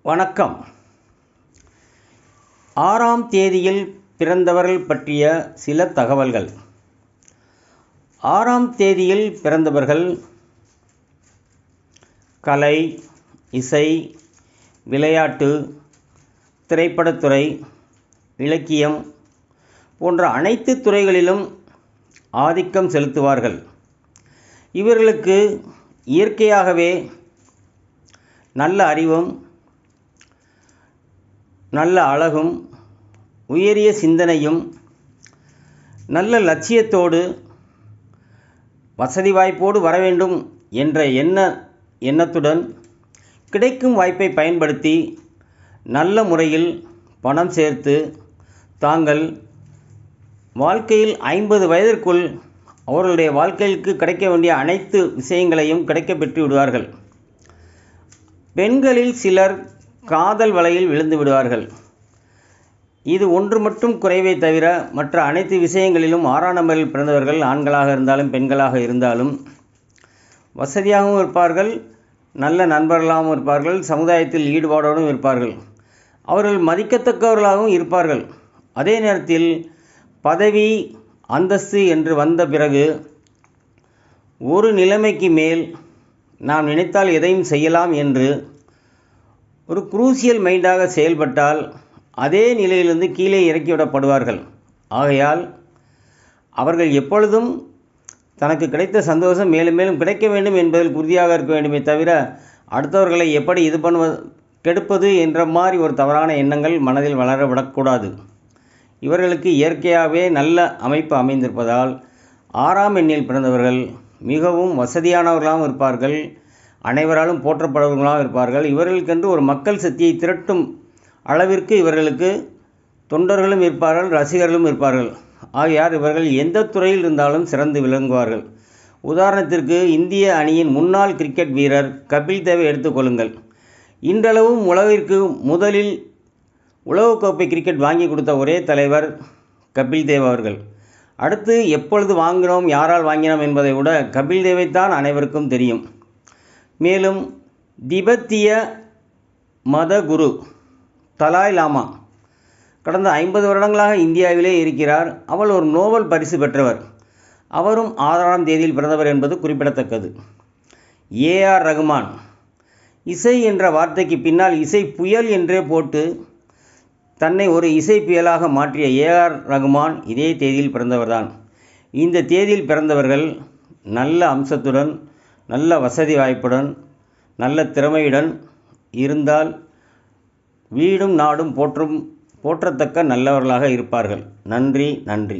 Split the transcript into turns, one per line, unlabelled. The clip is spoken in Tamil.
வணக்கம். 6ஆம் தேதியில் பிறந்தவர்கள் பற்றிய சில தகவல்கள். 6ஆம் தேதியில் பிறந்தவர்கள் கலை, இசை, விளையாட்டு, திரைப்படத்துறை, இலக்கியம் போன்ற அனைத்து துறைகளிலும் ஆதிக்கம் செலுத்துவார்கள். இவர்களுக்கு இயற்கையாகவே நல்ல அறிவும், நல்ல அழகும், உயரிய சிந்தனையும், நல்ல லட்சியத்தோடு வசதி வாய்ப்போடு வர வேண்டும் என்ற எண்ணத்துடன் கிடைக்கும் வாய்ப்பை பயன்படுத்தி நல்ல முறையில் பணம் சேர்த்து தாங்கள் வாழ்க்கையில் 50 வயதிற்குள் அவர்களுடைய வாழ்க்கைக்கு கிடைக்க வேண்டிய அனைத்து விஷயங்களையும் கிடைக்கப் பெற்று விடுவார்கள். பெண்களில் சிலர் காதல் வலையில் விழுந்து விடுவார்கள். இது ஒன்று மட்டும் குறைவே தவிர மற்ற அனைத்து விஷயங்களிலும் 6ஆம் நம்பரில் பிறந்தவர்கள் ஆண்களாக இருந்தாலும் பெண்களாக இருந்தாலும் வசதியாகவும் இருப்பார்கள், நல்ல நண்பர்களாகவும் இருப்பார்கள், சமுதாயத்தில் ஈடுபாடோடும் இருப்பார்கள், அவர்கள் மதிக்கத்தக்கவர்களாகவும் இருப்பார்கள். அதே நேரத்தில் பதவி, அந்தஸ்து என்று வந்த பிறகு ஒரு நிலைமைக்கு மேல் நாம் நினைத்தால் எதையும் செய்யலாம் என்று ஒரு குரூசியல் மைண்டாக செயல்பட்டால் அதே நிலையிலிருந்து கீழே இறக்கிவிடப்படுவார்கள். ஆகையால் அவர்கள் எப்பொழுதும் தனக்கு கிடைத்த சந்தோஷம் மேலும் மேலும் கிடைக்க வேண்டும் என்பதில் உறுதியாக இருக்க வேண்டுமே தவிர அடுத்தவர்களை எப்படி கெடுப்பது என்ற மாதிரி ஒரு தவறான எண்ணங்கள் மனதில் வளர விடக்கூடாது. இவர்களுக்கு இயற்கையாகவே நல்ல அமைப்பு அமைந்திருப்பதால் 6ஆம் எண்ணில் பிறந்தவர்கள் மிகவும் வசதியானவர்களாகவும் இருப்பார்கள், அனைவராலும் போற்றப்படுபவர்களாக இருப்பார்கள். இவர்களுக்கென்று ஒரு மக்கள் சக்தியை திரட்டும் அளவிற்கு இவர்களுக்கு தொண்டர்களும் இருப்பார்கள், ரசிகர்களும் இருப்பார்கள். ஆகையால் இவர்கள் எந்த துறையில் இருந்தாலும் சிறந்து விளங்குவார்கள். உதாரணத்திற்கு இந்திய அணியின் முன்னாள் கிரிக்கெட் வீரர் கபில் தேவை எடுத்துக்கொள்ளுங்கள். இன்றளவும் உலகிற்கு முதலில் உலகக்கோப்பை கிரிக்கெட் வாங்கி கொடுத்த ஒரே தலைவர் கபில் தேவ் அவர்கள். அடுத்து எப்பொழுது வாங்கினோம், யாரால் வாங்கினோம் என்பதை விட கபில் தேவைத்தான் அனைவருக்கும் தெரியும். மேலும் திபெத்திய மத குரு தலாய் லாமா கடந்த 50 வருடங்களாக இந்தியாவிலே இருக்கிறார். அவர் ஒரு நோபல் பரிசு பெற்றவர். அவரும் 6ஆம் தேதியில் பிறந்தவர் என்பது குறிப்பிடத்தக்கது. ஏஆர் ரகுமான், இசை என்ற வார்த்தைக்கு பின்னால் இசை புயல் என்றே போட்டு தன்னை ஒரு இசை புயலாக மாற்றிய ஏஆர் ரகுமான் இதே தேதியில் பிறந்தவர்தான். இந்த தேதியில் பிறந்தவர்கள் நல்ல அம்சத்துடன், நல்ல வசதி வாய்ப்புடன், நல்ல திறமையுடன் இருந்தால் வீடும் நாடும் போற்றத்தக்க நல்லவர்களாக இருப்பார்கள். நன்றி.